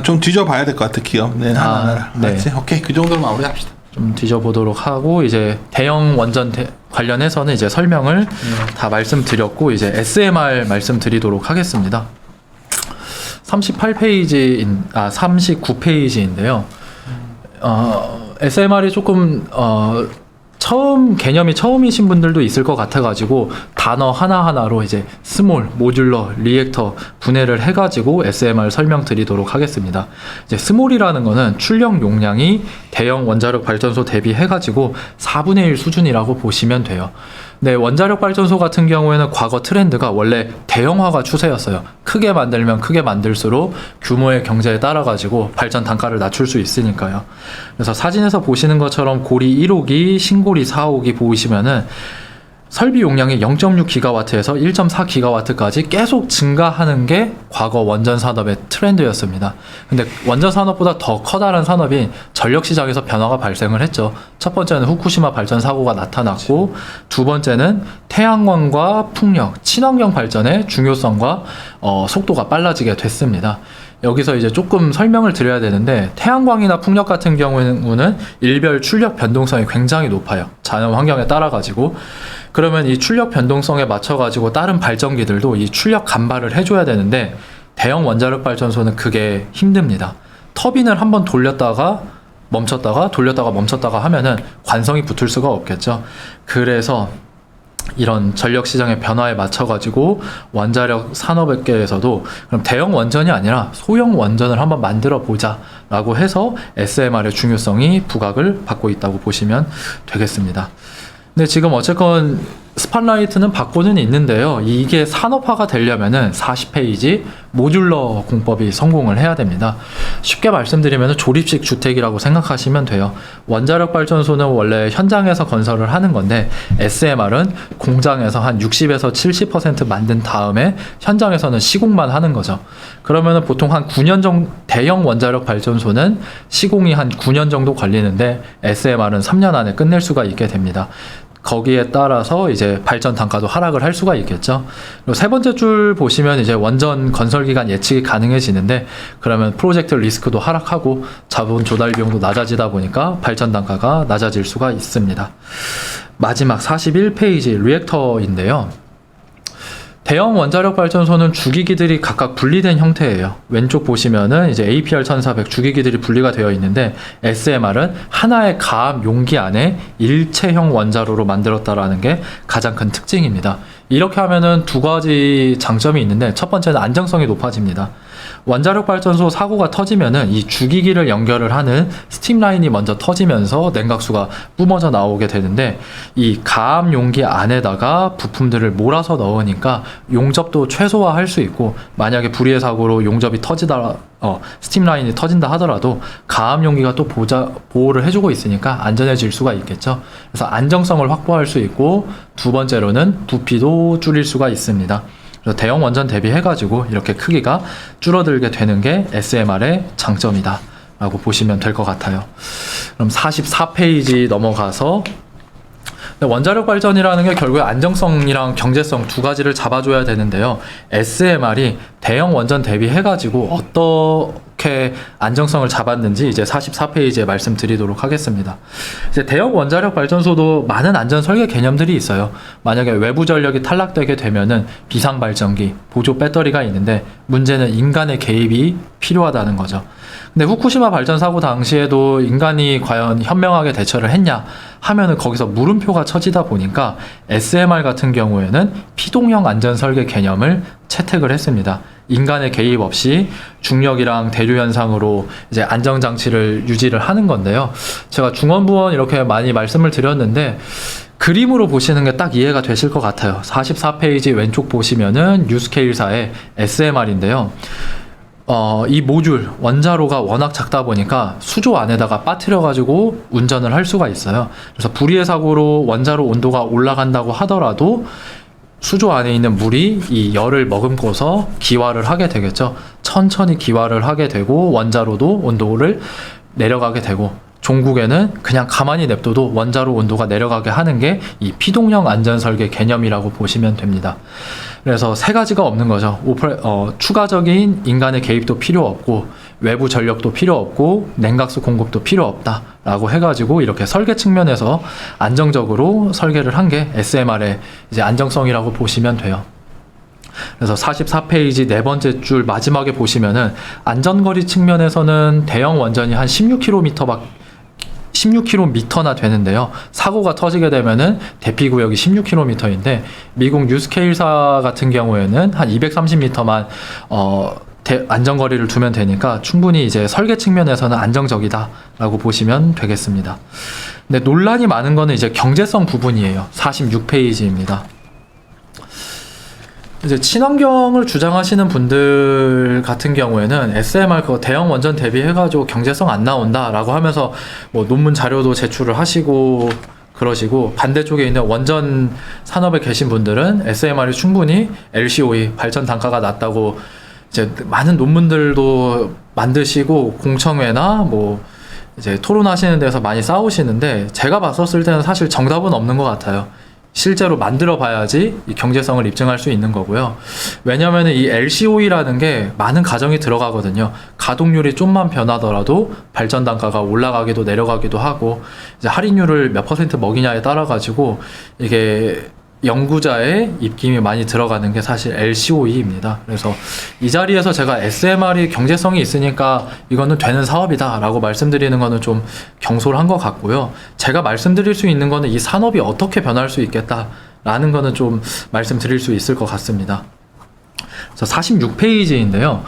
좀 뒤져봐야 될 것 같아 기업. 네, 하나. 네. 맞지? 오케이 그 정도로 마무리합시다. 좀 뒤져보도록 하고 이제 대형 원전 관련해서는 이제 설명을 다 말씀드렸고 이제 SMR 말씀드리도록 하겠습니다. 39페이지인데요. SMR이 조금 개념이 처음이신 분들도 있을 것 같아가지고 단어 하나하나로 이제 스몰, 모듈러, 리액터 분해를 해가지고 SMR 설명드리도록 하겠습니다. 이제 스몰이라는 거는 출력 용량이 대형 원자력 발전소 대비해가지고 4분의 1 수준이라고 보시면 돼요. 네, 원자력 발전소 같은 경우에는 과거 트렌드가 원래 대형화가 추세였어요. 크게 만들면 크게 만들수록 규모의 경제에 따라가지고 발전 단가를 낮출 수 있으니까요. 그래서 사진에서 보시는 것처럼 고리 1호기, 신고리 4호기 보이시면은 설비 용량이 0.6기가와트에서 1.4기가와트까지 계속 증가하는 게 과거 원전 산업의 트렌드였습니다. 근데 원전 산업보다 더 커다란 산업이 전력 시장에서 변화가 발생을 했죠. 첫 번째는 후쿠시마 발전 사고가 나타났고 두 번째는 태양광과 풍력, 친환경 발전의 중요성과 속도가 빨라지게 됐습니다. 여기서 이제 조금 설명을 드려야 되는데 태양광이나 풍력 같은 경우는 일별 출력 변동성이 굉장히 높아요. 자연 환경에 따라 가지고. 그러면 이 출력 변동성에 맞춰 가지고 다른 발전기들도 이 출력 감발을 해줘야 되는데 대형 원자력 발전소는 그게 힘듭니다. 터빈을 한번 돌렸다가 멈췄다가 돌렸다가 멈췄다가 하면은 관성이 붙을 수가 없겠죠. 그래서 이런 전력 시장의 변화에 맞춰가지고 원자력 산업계에서도 그럼 대형 원전이 아니라 소형 원전을 한번 만들어 보자라고 해서 SMR의 중요성이 부각을 받고 있다고 보시면 되겠습니다. 근데 지금 어쨌건 스팟라이트는 받고는 있는데요. 이게 산업화가 되려면은 40페이지 모듈러 공법이 성공을 해야 됩니다. 쉽게 말씀드리면 조립식 주택이라고 생각하시면 돼요. 원자력 발전소는 원래 현장에서 건설을 하는 건데 SMR은 공장에서 한 60에서 70% 만든 다음에 현장에서는 시공만 하는 거죠. 그러면은 보통 한 9년 정도 대형 원자력 발전소는 시공이 한 9년 정도 걸리는데 SMR은 3년 안에 끝낼 수가 있게 됩니다. 거기에 따라서 이제 발전 단가도 하락을 할 수가 있겠죠. 그리고 세 번째 줄 보시면 이제 원전 건설 기간 예측이 가능해지는데 그러면 프로젝트 리스크도 하락하고 자본 조달 비용도 낮아지다 보니까 발전 단가가 낮아질 수가 있습니다. 마지막 41페이지 리액터인데요. 대형 원자력 발전소는 주기기들이 각각 분리된 형태예요. 왼쪽 보시면은 이제 APR 1400 주기기들이 분리가 되어 있는데 SMR은 하나의 가압 용기 안에 일체형 원자로로 만들었다라는 게 가장 큰 특징입니다. 이렇게 하면은 두 가지 장점이 있는데 첫 번째는 안정성이 높아집니다. 원자력 발전소 사고가 터지면은 이 주기기를 연결을 하는 스팀 라인이 먼저 터지면서 냉각수가 뿜어져 나오게 되는데 이 가압 용기 안에다가 부품들을 몰아서 넣으니까 용접도 최소화할 수 있고 만약에 불의의 사고로 용접이 터지다 스팀 라인이 터진다 하더라도 가압 용기가 또 보호를 해주고 있으니까 안전해질 수가 있겠죠. 그래서 안정성을 확보할 수 있고 두 번째로는 부피도 줄일 수가 있습니다. 그래서 대형 원전 대비해가지고 이렇게 크기가 줄어들게 되는 게 SMR의 장점이다 라고 보시면 될 것 같아요. 그럼 44페이지 넘어가서 원자력 발전이라는 게 결국에 안정성이랑 경제성 두 가지를 잡아줘야 되는데요. SMR이 대형 원전 대비해가지고 어떻게 안정성을 잡았는지 이제 44페이지에 말씀드리도록 하겠습니다. 이제 대형 원자력 발전소도 많은 안전 설계 개념들이 있어요. 만약에 외부 전력이 탈락되게 되면은 비상 발전기, 보조 배터리가 있는데 문제는 인간의 개입이 필요하다는 거죠. 근데 후쿠시마 발전 사고 당시에도 인간이 과연 현명하게 대처를 했냐 하면은 거기서 물음표가 쳐지다 보니까 SMR 같은 경우에는 피동형 안전 설계 개념을 채택을 했습니다. 인간의 개입 없이 중력이랑 대류 현상으로 이제 안정 장치를 유지를 하는 건데요. 제가 중원부원 이렇게 많이 말씀을 드렸는데 그림으로 보시는 게 딱 이해가 되실 것 같아요. 44페이지 왼쪽 보시면은 뉴스케일사의 SMR인데요. 이 모듈, 원자로가 워낙 작다 보니까 수조 안에다가 빠뜨려가지고 운전을 할 수가 있어요. 그래서 불의의 사고로 원자로 온도가 올라간다고 하더라도 수조 안에 있는 물이 이 열을 머금고서 기화를 하게 되겠죠. 천천히 기화를 하게 되고 원자로도 온도를 내려가게 되고 종국에는 그냥 가만히 냅둬도 원자로 온도가 내려가게 하는 게 이 피동형 안전설계 개념이라고 보시면 됩니다. 그래서 세 가지가 없는 거죠. 추가적인 인간의 개입도 필요 없고 외부 전력도 필요 없고 냉각수 공급도 필요 없다라고 해가지고 이렇게 설계 측면에서 안정적으로 설계를 한 게 SMR의 이제 안정성이라고 보시면 돼요. 그래서 44페이지 네 번째 줄 마지막에 보시면은 안전거리 측면에서는 대형 원전이 한 16km나 되는데요. 사고가 터지게 되면은 대피구역이 16km인데 미국 뉴스케일사 같은 경우에는 한 230m만 안전거리를 두면 되니까 충분히 이제 설계 측면에서는 안정적이다라고 보시면 되겠습니다. 근데 논란이 많은 거는 이제 경제성 부분이에요. 46페이지입니다. 이제 친환경을 주장하시는 분들 같은 경우에는 SMR 그 대형 원전 대비해가지고 경제성 안 나온다라고 하면서 뭐 논문 자료도 제출을 하시고 그러시고 반대쪽에 있는 원전 산업에 계신 분들은 SMR이 충분히 LCOE 발전 단가가 낮다고 이제 많은 논문들도 만드시고 공청회나 뭐 이제 토론하시는 데서 많이 싸우시는데 제가 봤었을 때는 사실 정답은 없는 것 같아요. 실제로 만들어 봐야지 이 경제성을 입증할 수 있는 거고요. 왜냐하면 이 LCOE라는 게 많은 가정이 들어가거든요. 가동률이 좀만 변하더라도 발전 단가가 올라가기도 내려가기도 하고 이제 할인율을 몇 % 먹이냐에 따라 가지고 이게 연구자의 입김이 많이 들어가는 게 사실 LCOE입니다. 그래서 이 자리에서 제가 SMR이 경제성이 있으니까 이거는 되는 사업이다 라고 말씀드리는 거는 좀 경솔한 것 같고요. 제가 말씀드릴 수 있는 거는 이 산업이 어떻게 변할 수 있겠다 라는 거는 좀 말씀드릴 수 있을 것 같습니다. 그래서 46페이지인데요.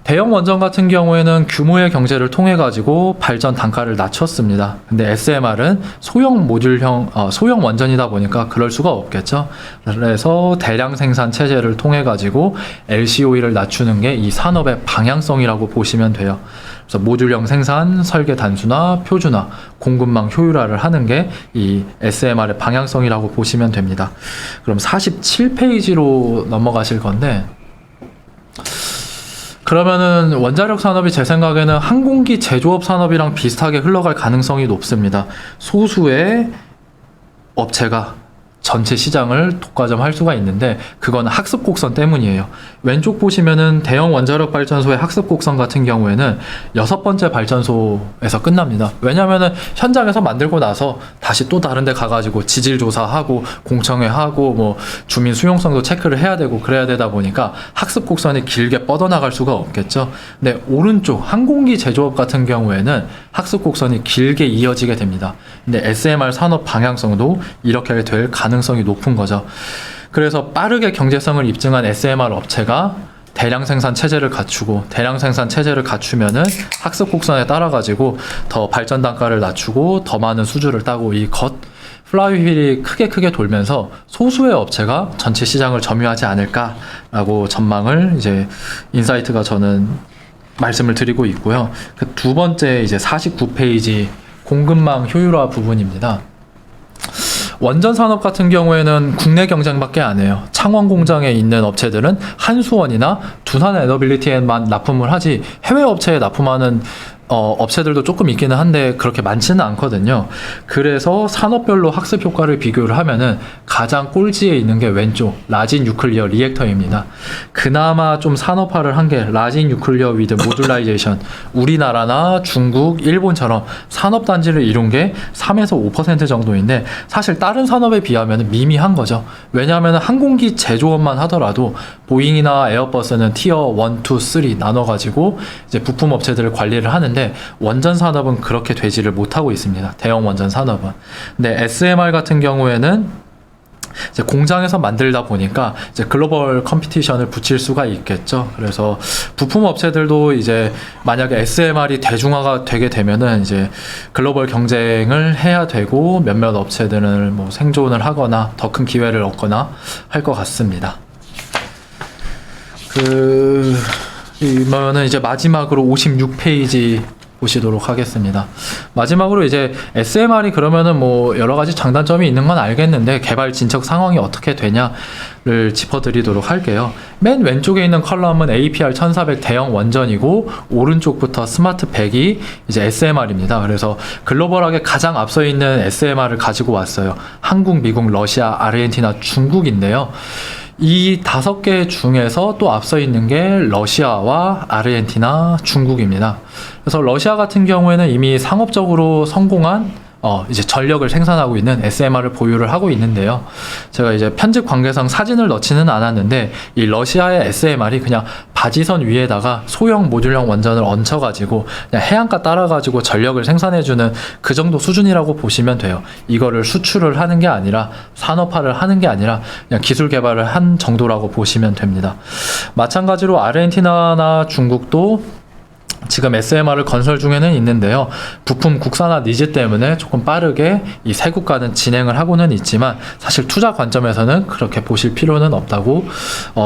대형 원전 같은 경우에는 규모의 경제를 통해 가지고 발전 단가를 낮췄습니다. 근데 SMR은 소형 모듈형 소형 원전이다 보니까 그럴 수가 없겠죠. 그래서 대량 생산 체제를 통해 가지고 LCOE를 낮추는 게 이 산업의 방향성이라고 보시면 돼요. 그래서 모듈형 생산, 설계 단순화, 표준화, 공급망 효율화를 하는 게 이 SMR의 방향성이라고 보시면 됩니다. 그럼 47페이지로 넘어가실 건데, 그러면은 원자력 산업이 제 생각에는 항공기 제조업 산업이랑 비슷하게 흘러갈 가능성이 높습니다. 소수의 업체가 전체 시장을 독과점할 수가 있는데 그건 학습 곡선 때문이에요. 왼쪽 보시면은 대형 원자력 발전소의 학습 곡선 같은 경우에는 6번째 발전소에서 끝납니다. 왜냐면은 현장에서 만들고 나서 다시 또 다른 데 가가지고 지질 조사하고 공청회하고 뭐 주민 수용성도 체크를 해야 되고 그래야 되다 보니까 학습 곡선이 길게 뻗어나갈 수가 없겠죠. 근데 오른쪽 항공기 제조업 같은 경우에는 학습 곡선이 길게 이어지게 됩니다. 근데 SMR 산업 방향성도 이렇게 될 가능성이 높은 거죠. 그래서 빠르게 경제성을 입증한 SMR 업체가 대량 생산 체제를 갖추고, 대량 생산 체제를 갖추면은 학습 곡선에 따라 가지고 더 발전 단가를 낮추고 더 많은 수주를 따고 이 플라이휠이 크게 돌면서 소수의 업체가 전체 시장을 점유하지 않을까라고 전망을 이제 인사이트가 저는 말씀을 드리고 있고요. 그 두 번째 이제 49페이지 공급망 효율화 부분입니다. 원전 산업 같은 경우에는 국내 경쟁밖에 안 해요. 창원 공장에 있는 업체들은 한수원이나 두산 에너빌리티에만 납품을 하지 해외 업체에 납품하는 업체들도 조금 있기는 한데 그렇게 많지는 않거든요. 그래서 산업별로 학습 효과를 비교를 하면은 가장 꼴찌에 있는 게 왼쪽 라진 뉴클리어 리액터입니다. 그나마 좀 산업화를 한 게 라진 뉴클리어 위드 모듈라이제이션, 우리나라나 중국, 일본처럼 산업단지를 이룬 게 3에서 5% 정도인데 사실 다른 산업에 비하면 미미한 거죠. 왜냐하면 항공기 제조업만 하더라도 보잉이나 에어버스는 티어 1, 2, 3 나눠가지고 이제 부품 업체들을 관리를 하는데 원전 산업은 그렇게 되지를 못하고 있습니다. 대형 원전 산업은. 근데 SMR 같은 경우에는 이제 공장에서 만들다 보니까 이제 글로벌 컴피티션을 붙일 수가 있겠죠. 그래서 부품 업체들도 이제 만약에 SMR이 대중화가 되게 되면은 이제 글로벌 경쟁을 해야 되고 몇몇 업체들은 뭐 생존을 하거나 더 큰 기회를 얻거나 할 것 같습니다. 그러면은 이제 마지막으로 56페이지 보시도록 하겠습니다. 마지막으로 이제 SMR이 그러면은 뭐 여러 가지 장단점이 있는 건 알겠는데 개발 진척 상황이 어떻게 되냐를 짚어드리도록 할게요. 맨 왼쪽에 있는 컬럼은 APR 1400 대형 원전이고 오른쪽부터 스마트 100이 이제 SMR입니다. 그래서 글로벌하게 가장 앞서 있는 SMR을 가지고 왔어요. 한국, 미국, 러시아, 아르헨티나, 중국인데요. 이 5개 중에서 또 앞서 있는 게 러시아와 아르헨티나, 중국입니다. 그래서 러시아 같은 경우에는 이미 상업적으로 성공한 이제 전력을 생산하고 있는 SMR을 보유를 하고 있는데요. 제가 이제 편집 관계상 사진을 넣지는 않았는데 이 러시아의 SMR이 그냥 바지선 위에다가 소형 모듈형 원전을 얹혀가지고 그냥 해안가 따라가지고 전력을 생산해주는 그 정도 수준이라고 보시면 돼요. 이거를 수출을 하는 게 아니라 산업화를 하는 게 아니라 그냥 기술 개발을 한 정도라고 보시면 됩니다. 마찬가지로 아르헨티나나 중국도 지금 SMR을 건설 중에는 있는데요. 부품 국산화 니즈 때문에 조금 빠르게 이 세 국가는 진행을 하고는 있지만 사실 투자 관점에서는 그렇게 보실 필요는 없다고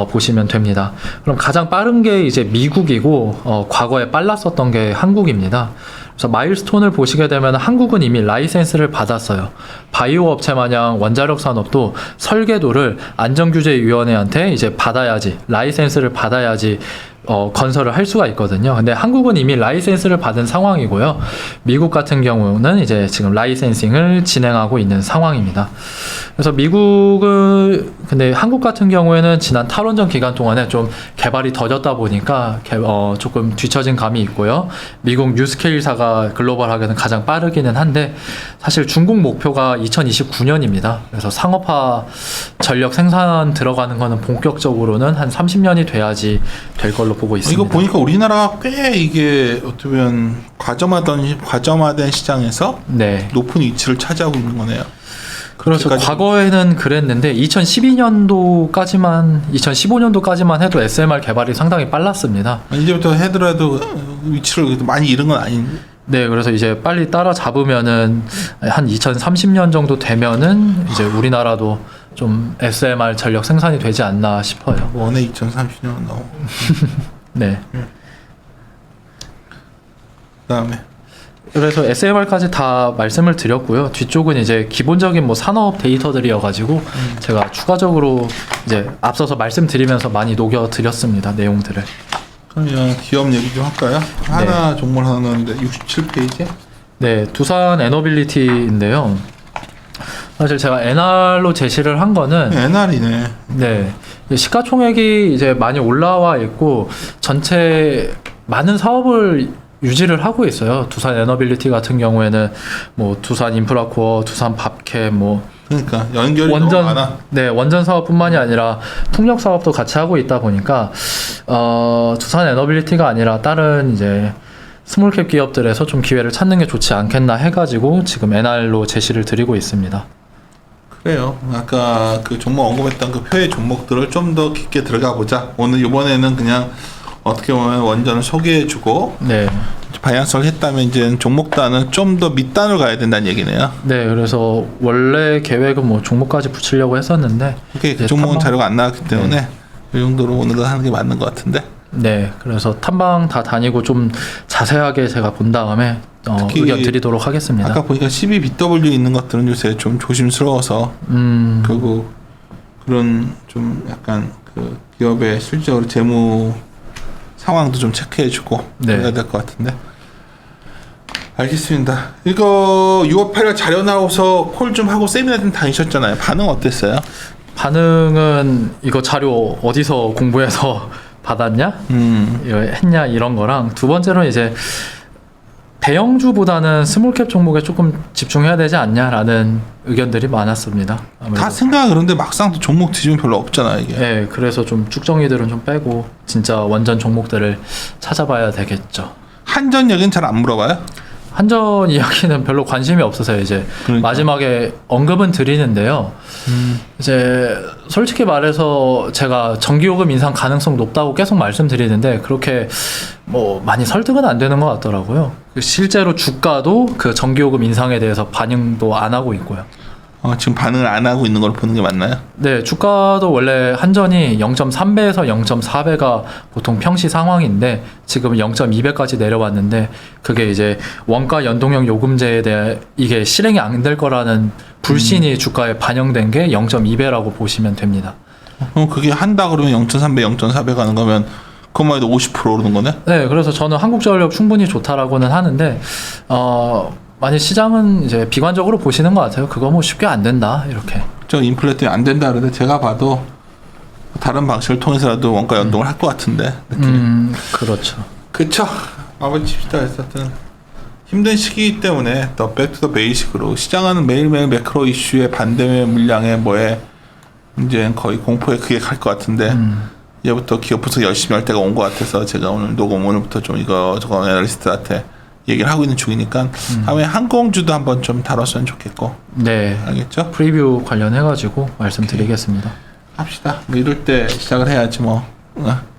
보시면 됩니다. 그럼 가장 빠른 게 이제 미국이고 과거에 빨랐었던 게 한국입니다. 그래서 마일스톤을 보시게 되면 한국은 이미 라이센스를 받았어요. 바이오 업체 마냥 원자력 산업도 설계도를 안전규제위원회한테 이제 받아야지, 라이센스를 받아야지 건설을 할 수가 있거든요. 근데 한국은 이미 라이센스를 받은 상황이고요. 미국 같은 경우는 이제 지금 라이센싱을 진행하고 있는 상황입니다. 그래서 미국은, 근데 한국 같은 경우에는 지난 탈원전 기간 동안에 좀 개발이 더뎠다 보니까 조금 뒤처진 감이 있고요. 미국 뉴스케일사가 글로벌하게는 가장 빠르기는 한데 사실 중국 목표가 2029년입니다. 그래서 상업화 전력 생산 들어가는 거는 본격적으로는 한 30년이 돼야지 될 걸로 보고 있습니다. 이거 보니까 우리나라가 꽤 이게 어떻게 보면 과점화된 시장에서 네. 높은 위치를 차지하고 있는 거네요. 그렇죠. 그때까지- 과거에는 그랬는데 2015년도까지만 해도 SMR 개발이 상당히 빨랐습니다. 이제부터 해더라도 위치를 많이 잃은 건 아닌. 네, 그래서 이제 빨리 따라잡으면은 한 2030년 정도 되면은 이제 우리나라도 좀 SMR 전력 생산이 되지 않나 싶어요. 원에 2030년 넘어. 네. 그다음에 그래서 SMR까지 다 말씀을 드렸고요. 뒤쪽은 이제 기본적인 뭐 산업 데이터들이어가지고 제가 추가적으로 이제 앞서서 말씀드리면서 많이 녹여드렸습니다. 내용들을. 그러면 기업 얘기 좀 할까요? 하나 종목 하나 넣었는데 67페이지. 네, 두산 에너빌리티인데요. 사실 제가 NR로 제시를 한 거는 NR이네. 네, 시가총액이 이제 많이 올라와 있고 전체 많은 사업을 유지를 하고 있어요. 두산 에너빌리티 같은 경우에는 뭐 두산 인프라코어, 두산 밥캠, 뭐 그러니까 연결이 원전 너무 많아. 네, 원전 사업뿐만이 아니라 풍력 사업도 같이 하고 있다 보니까 두산 에너빌리티가 아니라 다른 이제 스몰캡 기업들에서 좀 기회를 찾는 게 좋지 않겠나 해가지고 지금 NR로 제시를 드리고 있습니다. 그래요. 아까 그 종목 언급했던 그 표의 종목들을 좀 더 깊게 들어가 보자. 오늘 이번에는 그냥 어떻게 보면 원전을 소개해주고 네, 방향성을 했다면 이제 종목단은 좀 더 밑단으로 가야 된다는 얘기네요. 네, 그래서 원래 계획은 뭐 종목까지 붙이려고 했었는데 그게 그 이제 종목은 탐방- 자료가 안 나왔기 때문에 이 정도로 오늘은 하는 게 맞는 것 같은데. 네, 그래서 탐방 다 다니고 좀 자세하게 제가 본 다음에 특히 의견 드리도록 하겠습니다. 아까 보니까 12BW 있는 것들은 요새 좀 조심스러워서 결국 그런 좀 약간 그 기업의 실질적으로 재무 상황도 좀 체크해주고 네. 그래야 될 것 같은데. 알겠습니다. 이거 6월 8일 자료 나와서 콜 좀 하고 세미나 좀 다니셨잖아요. 반응 어땠어요? 반응은 이거 자료 어디서 공부해서 받았냐? 이거 했냐? 이런 거랑 두 번째로는 이제 대형주보다는 스몰캡 종목에 조금 집중해야 되지 않냐라는 의견들이 많았습니다. 아무래도. 다 생각은 그런데 막상 또 종목 뒤지면 별로 없잖아 이게. 네, 그래서 좀 쭉정이들은 좀 빼고 진짜 원전 종목들을 찾아봐야 되겠죠. 한전 얘기는 잘 안 물어봐요? 한전 이야기는 별로 관심이 없어서 이제 그러니까. 마지막에 언급은 드리는데요. 이제 솔직히 말해서 제가 전기요금 인상 가능성 높다고 계속 말씀드리는데 그렇게 뭐 많이 설득은 안 되는 것 같더라고요. 실제로 주가도 그 전기요금 인상에 대해서 반영도 안 하고 있고요. 지금 반응을 안 하고 있는 걸 보는 게 맞나요? 네, 주가도 원래 한전이 0.3배에서 0.4배가 보통 평시 상황인데 지금 0.2배까지 내려왔는데 그게 이제 원가 연동형 요금제에 대해 이게 실행이 안 될 거라는 불신이 주가에 반영된 게 0.2배라고 보시면 됩니다. 그럼 그게 한다 그러면 0.3배, 0.4배 가는 거면 그것만 해도 50% 오르는 거네? 네, 그래서 저는 한국전력 충분히 좋다라고는 하는데 만약 시장은 이제 비관적으로 보시는 것 같아요. 그거 뭐 쉽게 안 된다 이렇게. 저 인플레 때문에 안 된다 그러는데 제가 봐도 다른 방식을 통해서라도 원가 연동을 할 것 같은데 느낌이. 그렇죠. 그쵸. 아버지 칩시다 했었던 힘든 시기이기 때문에 더 백투더 베이식으로 시장은 매일매일 매크로 이슈에 반대 물량에 뭐에 이제 거의 공포에 그게 갈 것 같은데 이제부터 기업 분석 열심히 할 때가 온 것 같아서 제가 오늘 녹음 오늘부터 좀 이거 애널리스트한테 얘기를 하고 있는 중이니까 다음에 항공주도 한번 좀 다뤘으면 좋겠고. 네. 알겠죠? 프리뷰 관련해가지고 말씀드리겠습니다. 합시다. 뭐 이럴 때 시작을 해야지 뭐.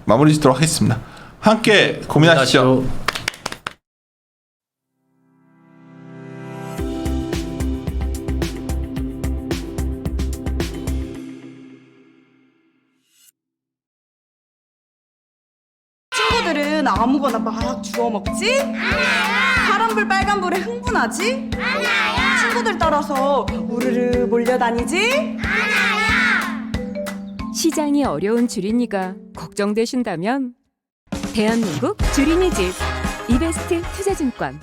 마무리 짓도록 하겠습니다. 함께 고민하시죠. 친구들은 아무거나 막 주워 먹지? 파란불 빨간불에 흥분하지? 친구들 따라서 우르르 몰려다니지? 시장이 어려운 주린이가 걱정되신다면 대한민국 주린이 집 이베스트 투자증권